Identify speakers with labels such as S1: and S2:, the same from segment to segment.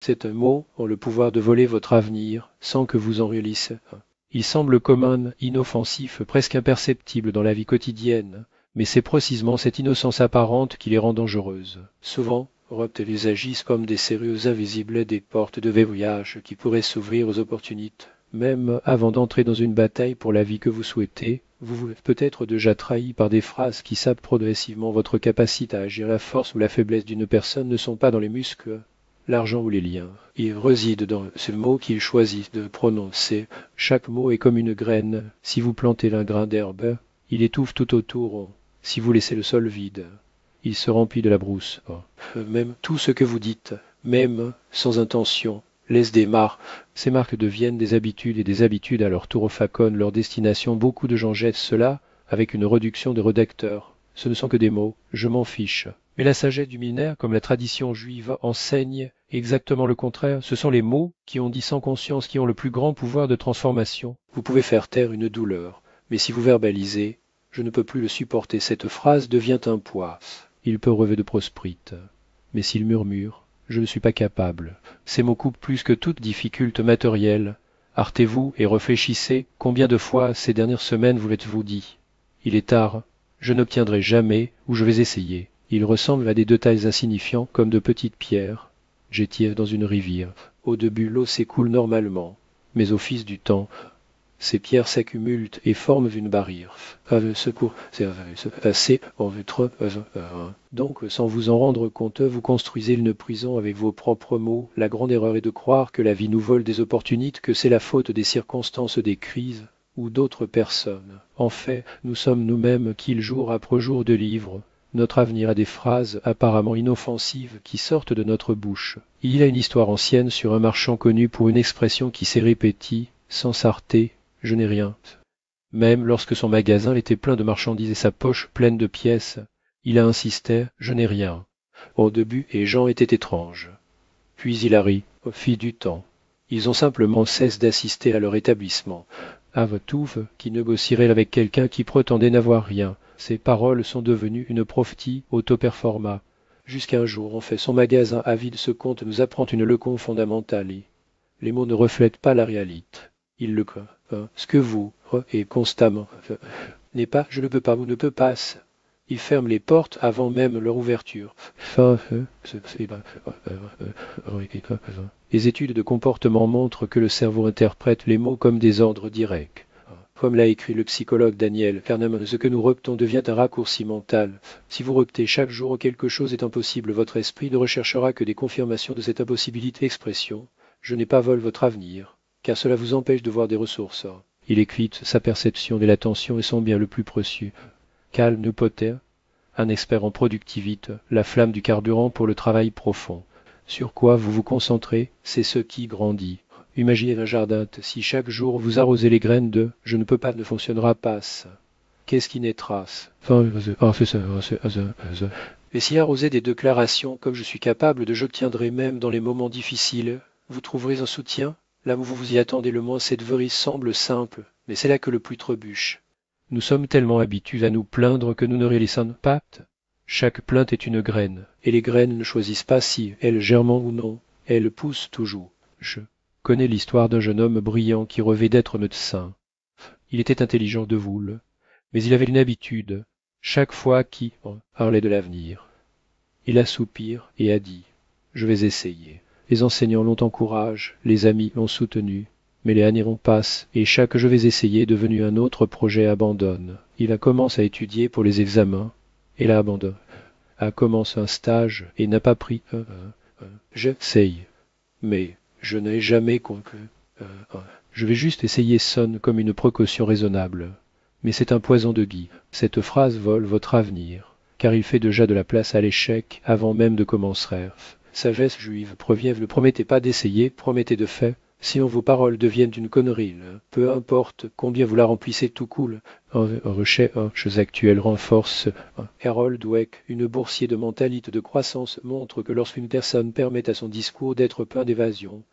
S1: Ces mots ont le pouvoir de voler votre avenir sans que vous en réalisiez. Ils semblent communs, inoffensifs, presque imperceptibles dans la vie quotidienne, mais c'est précisément cette innocence apparente qui les rend dangereuses. Souvent, ils agissent comme des serrures invisibles des portes de verrouillage qui pourraient s'ouvrir aux opportunités. Même avant d'entrer dans une bataille pour la vie que vous souhaitez, vous vous êtes peut-être déjà trahi par des phrases qui sapent progressivement votre capacité à agir. La force ou la faiblesse d'une personne ne sont pas dans les muscles, l'argent ou les liens. Ils résident dans ce mot qu'ils choisissent de prononcer. Chaque mot est comme une graine. Si vous plantez un grain d'herbe, il étouffe tout autour. Si vous laissez le sol vide, il se remplit de la brousse. Même tout ce que vous dites, même sans intention, laisse des marques. Ces marques deviennent des habitudes et des habitudes à leur tour façonnent leur destination. Beaucoup de gens jettent cela avec une réduction de rédacteurs. Ce ne sont que des mots, je m'en fiche. Mais la sagesse du millénaire, comme la tradition juive, enseigne exactement le contraire. Ce sont les mots qui ont dit sans conscience, qui ont le plus grand pouvoir de transformation. Vous pouvez faire taire une douleur, mais si vous verbalisez, je ne peux plus le supporter, cette phrase devient un poids. Il peut rêver de prospérité, mais s'il murmure, je ne suis pas capable. Ces mots coupent plus que toute difficulté matérielle. Arrêtez-vous et réfléchissez. Combien de fois ces dernières semaines vous l'êtes-vous dit? Il est tard, je n'obtiendrai jamais, ou je vais essayer. Ils ressemblent à des détails insignifiants comme de petites pierres. J'étais dans une rivière. Au début, l'eau s'écoule normalement, mais au fil du temps, ces pierres s'accumulent et forment une barrière. Secours, c'est assez en votre. Donc, sans vous en rendre compte, vous construisez une prison avec vos propres mots. La grande erreur est de croire que la vie nous vole des opportunités, que c'est la faute des circonstances, des crises ou d'autres personnes. En fait, nous sommes nous-mêmes qui, jour après jour, de livres notre avenir a des phrases apparemment inoffensives qui sortent de notre bouche. Il y a une histoire ancienne sur un marchand connu pour une expression qui s'est répétée sans s'arrêter. Je n'ai rien. Même lorsque son magasin était plein de marchandises et sa poche pleine de pièces, il a insisté, je n'ai rien. Au début, les gens étaient étranges. Puis il a ri, au fil du temps. Ils ont simplement cessé d'assister à leur établissement. Avotouve, qui négocierait avec quelqu'un qui prétendait n'avoir rien. Ses paroles sont devenues une prophétie auto-performa. Jusqu'à un jour, en fait, son magasin avide ce compte nous apprend une leçon fondamentale. Les mots ne reflètent pas la réalité. Ils le croient. Ce que vous, et constamment, n'est pas, je ne peux pas, vous ne peut pas. Ils ferment les portes avant même leur ouverture. Les études de comportement montrent que le cerveau interprète les mots comme des ordres directs. Comme l'a écrit le psychologue Daniel Kahneman, ce que nous reptons devient un raccourci mental. Si vous reptez chaque jour quelque chose est impossible, votre esprit ne recherchera que des confirmations de cette impossibilité. Expression, je n'ai pas vol votre avenir, car cela vous empêche de voir des ressources. Il éclipse sa perception de l'attention et son bien le plus précieux. Cal Newpoter, un expert en productivité, la flamme du carburant pour le travail profond. Sur quoi vous vous concentrez, c'est ce qui grandit. Imaginez un jardin, si chaque jour vous arrosez les graines de « je ne peux pas » ne fonctionnera pas. Qu'est-ce qui naîtra? Et si arrosez des déclarations comme je suis capable de j'obtiendrai même dans les moments difficiles, vous trouverez un soutien? Là où vous vous y attendez le moins, cette vérité semble simple, mais c'est là que le plus trébuche. Nous sommes tellement habitués à nous plaindre que nous ne réalisons pas. Chaque plainte est une graine, et les graines ne choisissent pas si elles germent ou non, elles poussent toujours. Je connais l'histoire d'un jeune homme brillant qui rêvait d'être médecin. Il était intelligent de voule, mais il avait une habitude, chaque fois qu'il parlait de l'avenir. Il a soupiré et a dit « Je vais essayer ». Les enseignants l'ont encouragé, les amis l'ont soutenu, mais les années passent et chaque je vais essayer devenu un autre projet abandonne. Il a commencé à étudier pour les examens et l'a abandonné. A commencé un stage et n'a pas pris j'essaye, mais je n'ai jamais conclu. Je vais juste essayer sonne comme une précaution raisonnable, mais c'est un poison de gui. Cette phrase vole votre avenir, car il fait déjà de la place à l'échec avant même de commencer. Sagesse juive provient, ne promettez pas d'essayer, promettez de faire. Sinon vos paroles deviennent une connerie. Peu importe combien vous la remplissez, tout coule. Chose actuelle renforce. Harold Dweck, une boursier de mentalité de croissance, montre que lorsqu'une personne permet à son discours d'être plein d'évasion,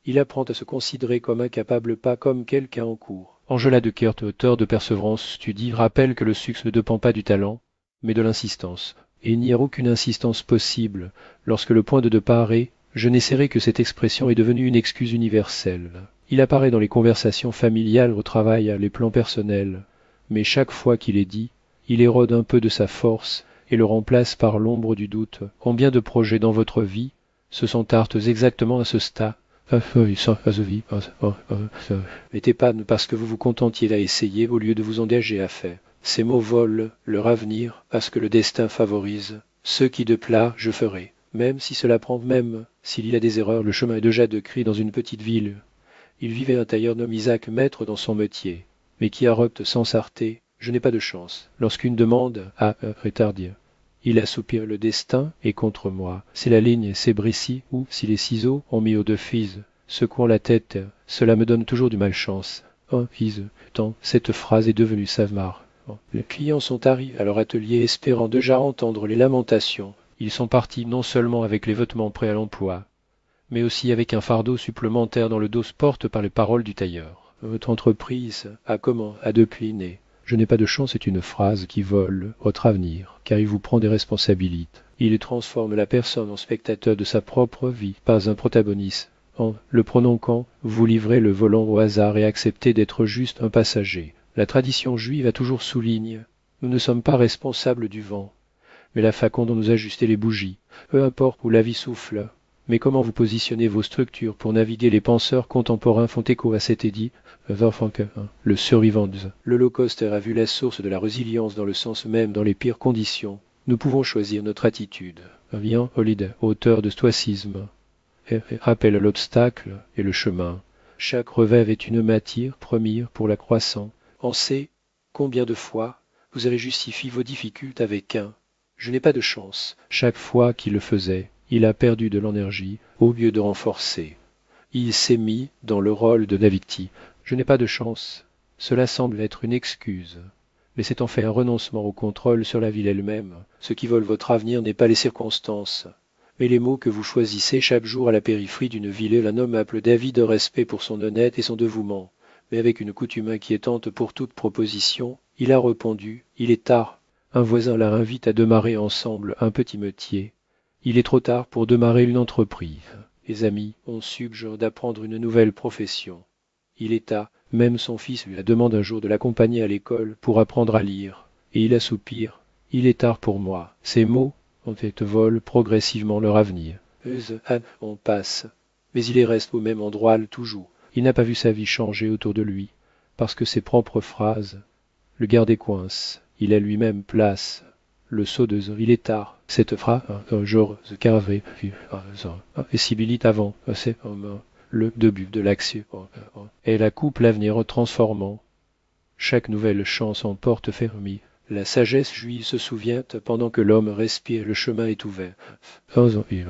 S1: il apprend à se considérer comme incapable, pas comme quelqu'un en cours. Angela de Kert, auteur de Persévérance Studie, rappelle que le succès ne dépend pas du talent, mais de l'insistance. Et il n'y a aucune insistance possible lorsque le point de départ est Je n'essaierai que cette expression est devenue une excuse universelle. Il apparaît dans les conversations familiales, au travail, les plans personnels, mais chaque fois qu'il est dit, il érode un peu de sa force et le remplace par l'ombre du doute. Combien de projets dans votre vie se sont artes exactement à ce stade? Mettez pas parce que vous vous contentiez à essayer au lieu de vous engager à faire. Ces mots volent leur avenir parce que le destin favorise. Ce qui de plat, je ferai. Même si cela prend, même s'il y a des erreurs, le chemin est déjà de cri dans une petite ville. Il vivait un tailleur nommé Isaac, maître dans son métier, mais qui arrobte sans s'arrêter. Je n'ai pas de chance. Lorsqu'une demande a retardé, il assoupire le destin est contre moi. C'est la ligne, c'est Brissy, ou si les ciseaux ont mis au deux fises, secouant la tête, cela me donne toujours du malchance. Oh, fise, tant, cette phrase est devenue savamare. Les clients sont arrivés à leur atelier espérant déjà entendre les lamentations. Ils sont partis non seulement avec les vêtements prêts à l'emploi, mais aussi avec un fardeau supplémentaire dans le dos porte par les paroles du tailleur. Votre entreprise a comment à décliner. Je n'ai pas de chance est une phrase qui vole votre avenir, car il vous prend des responsabilités. Il transforme la personne en spectateur de sa propre vie, pas un protagoniste. En le prononçant, vous livrez le volant au hasard et acceptez d'être juste un passager. La tradition juive a toujours souligne. Nous ne sommes pas responsables du vent, mais la faconde dont nous ajuster les bougies. Peu importe où la vie souffle. Mais comment vous positionnez vos structures pour naviguer? Les penseurs contemporains font écho à cet édit. Le survivant. L'Holocauste a vu la source de la résilience dans le sens même dans les pires conditions. Nous pouvons choisir notre attitude. Viens, Holiday, auteur de stoïcisme, rappelle l'obstacle et le chemin. Chaque revers est une matière première pour la croissance. Pensez combien de fois vous avez justifié vos difficultés avec un « je n'ai pas de chance ». Chaque fois qu'il le faisait, il a perdu de l'énergie au lieu de renforcer. Il s'est mis dans le rôle de la victime. Je n'ai pas de chance. Cela semble être une excuse. Mais c'est en fait un renoncement au contrôle sur la ville elle-même. Ce qui vole votre avenir n'est pas les circonstances, mais les mots que vous choisissez chaque jour à la périphérie d'une ville. Un homme appelé David de respect pour son honnête et son dévouement. Mais avec une coutume inquiétante pour toute proposition, il a répondu « Il est tard ». Un voisin la invite à démarrer ensemble un petit métier. Il est trop tard pour démarrer une entreprise. Les amis ont suggéré d'apprendre une nouvelle profession. Il est tard, même son fils lui la demande un jour de l'accompagner à l'école pour apprendre à lire. Et il assoupire. Il est tard pour moi. Ces mots, en fait, volent progressivement leur avenir. On passe. Mais il y reste au même endroit toujours. Il n'a pas vu sa vie changer autour de lui, parce que ses propres phrases le gardaient coince. Il a lui-même place. Le saut de il est tard. Cette phrase, genre, carré, et sibilite avant, c'est le début de l'action. Et la coupe l'avenir transformant. Chaque nouvelle chance en porte fermée. La sagesse juive se souvient pendant que l'homme respire, le chemin est ouvert. Il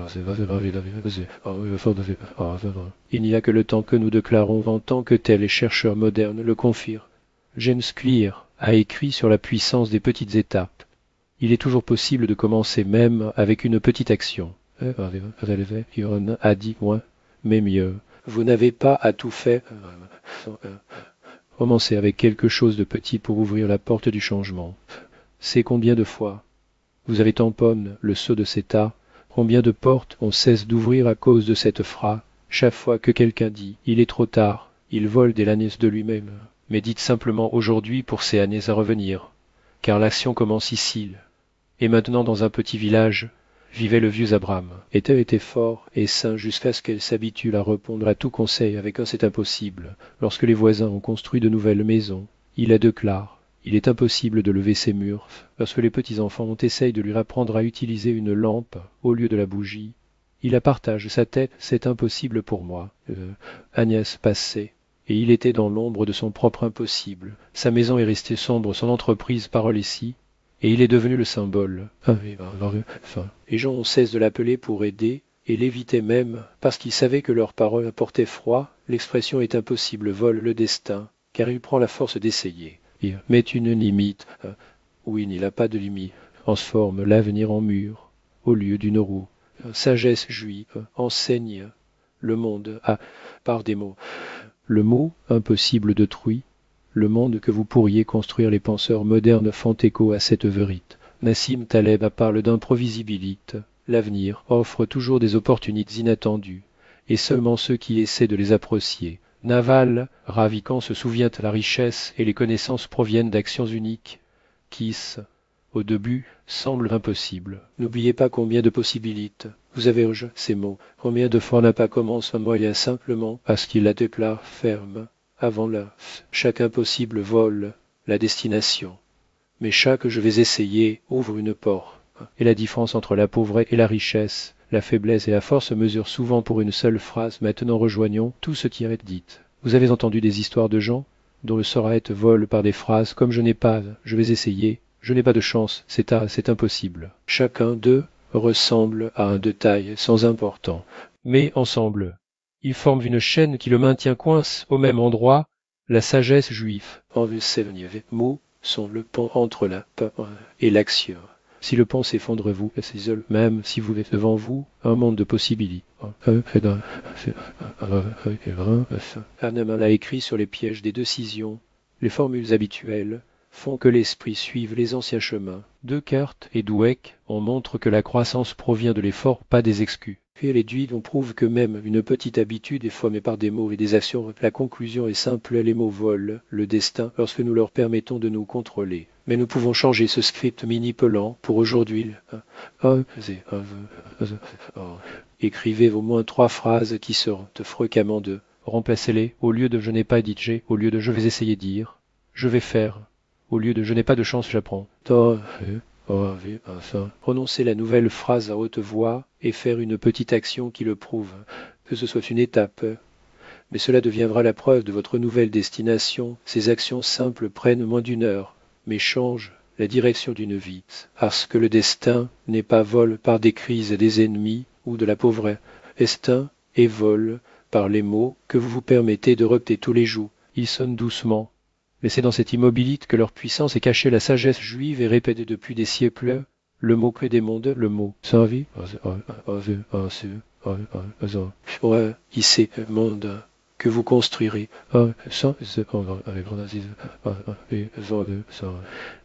S1: n'y a que le temps que nous déclarons en tant que tel et chercheurs modernes le confirment. James Clear a écrit sur la puissance des petites étapes. Il est toujours possible de commencer même avec une petite action. A dit moins, mais mieux. Vous n'avez pas à tout faire. Commencez avec quelque chose de petit pour ouvrir la porte du changement. C'est combien de fois vous avez tamponné le seau de cet art, combien de portes on cesse d'ouvrir à cause de cette phrase. Chaque fois que quelqu'un dit « il est trop tard », il vole des l'année de lui-même. Mais dites simplement aujourd'hui pour ces années à revenir, car l'action commence ici. Et maintenant dans un petit village, vivait le vieux Abraham. Était fort et sain jusqu'à ce qu'elle s'habitue à répondre à tout conseil avec un c'est impossible. Lorsque les voisins ont construit de nouvelles maisons, il a déclaré. Il est impossible de lever ces murs. Lorsque les petits-enfants ont essayé de lui apprendre à utiliser une lampe au lieu de la bougie, il a partagé sa tête, c'est impossible pour moi. Agnès passait, et il était dans l'ombre de son propre impossible. Sa maison est restée sombre, son entreprise parole ici, et il est devenu le symbole. Les gens ont cessé de l'appeler pour aider, et l'évitaient même, parce qu'ils savaient que leurs paroles apportaient froid. L'expression est impossible, vole le destin, car il prend la force d'essayer. Il met une limite. Oui, il n'a pas de limite. Transforme l'avenir en mur, au lieu d'une roue. Sagesse juive enseigne le monde par des mots. Le mot impossible d'autrui, le monde que vous pourriez construire. Les penseurs modernes font écho à cette vérité. Nassim Taleb parle d'improvisibilité. L'avenir offre toujours des opportunités inattendues, et seulement ceux qui essaient de les apprécier. Naval, ravi quand se souvient la richesse et les connaissances proviennent d'actions uniques, qui, au début, semblent impossibles. N'oubliez pas combien de possibilités. Vous avez ces mots. Combien de fois n'a pas commencé un moyen simplement parce qu'il la déclare ferme. Avant là, chaque impossible vole la destination. Mais chaque je vais essayer ouvre une porte. Et la différence entre la pauvresse et la richesse, la faiblesse et la force se mesure souvent pour une seule phrase. Maintenant rejoignons tout ce qui est dit. Vous avez entendu des histoires de gens dont le sort vole par des phrases comme je n'ai pas, je vais essayer, je n'ai pas de chance, c'est impossible. Chacun d'eux ressemble à un détail sans important, mais ensemble, ils forment une chaîne qui le maintient coince au même endroit. La sagesse juive, en mots sont le pont entre la peur et l'action. Si le pont s'effondre, vous s'isole, même si vous êtes devant vous un monde de possibilités. Hahnemann a écrit sur les pièges des décisions. Les formules habituelles font que l'esprit suive les anciens chemins. Descartes et Dweck en montrent que la croissance provient de l'effort, pas des excuses. Puis les Druides on prouve que même une petite habitude est formée par des mots et des actions. La conclusion est simple, les mots volent le destin lorsque nous leur permettons de nous contrôler. Mais nous pouvons changer ce script manipulant pour aujourd'hui. Écrivez au moins 3 phrases qui sortent fréquemment de. Remplacez-les au lieu de je n'ai pas dit j'ai, au lieu de je vais essayer dire, je vais faire, au lieu de je n'ai pas de chance, j'apprends. Prononcer la nouvelle phrase à haute voix et faire une petite action qui le prouve, que ce soit une étape. Mais cela deviendra la preuve de votre nouvelle destination. Ces actions simples prennent moins d'1 heure, mais changent la direction d'une vie. Parce que le destin n'est pas vol par des crises des ennemis ou de la pauvresse. Destin et vol par les mots que vous vous permettez de répéter tous les jours. Ils sonnent doucement. Mais c'est dans cette immobilité que leur puissance est cachée. La sagesse juive est répétée depuis des siècles. Le mot que des mondes, le mot. Ici, monde que vous construirez.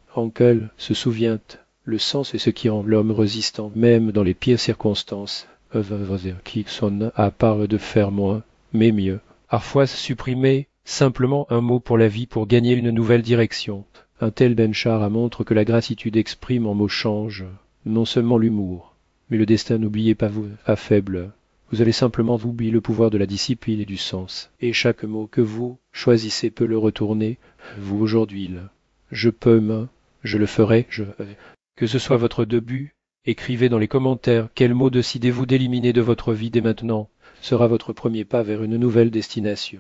S1: Rankel se souvient, le sens est ce qui rend l'homme résistant, même dans les pires circonstances. Qui sonne à part de faire moins, mais mieux. Parfois supprimer simplement un mot pour la vie pour gagner une nouvelle direction. Un tel Benchara montre que la gratitude exprime en mots change, non seulement l'humour, mais le destin. N'oubliez pas vous, à faible. Vous allez simplement oublier le pouvoir de la discipline et du sens. Et chaque mot que vous choisissez peut le retourner. Vous aujourd'hui, je peux, je le ferai, que ce soit votre début, écrivez dans les commentaires quel mot décidez-vous d'éliminer de votre vie dès maintenant. Sera votre premier pas vers une nouvelle destination.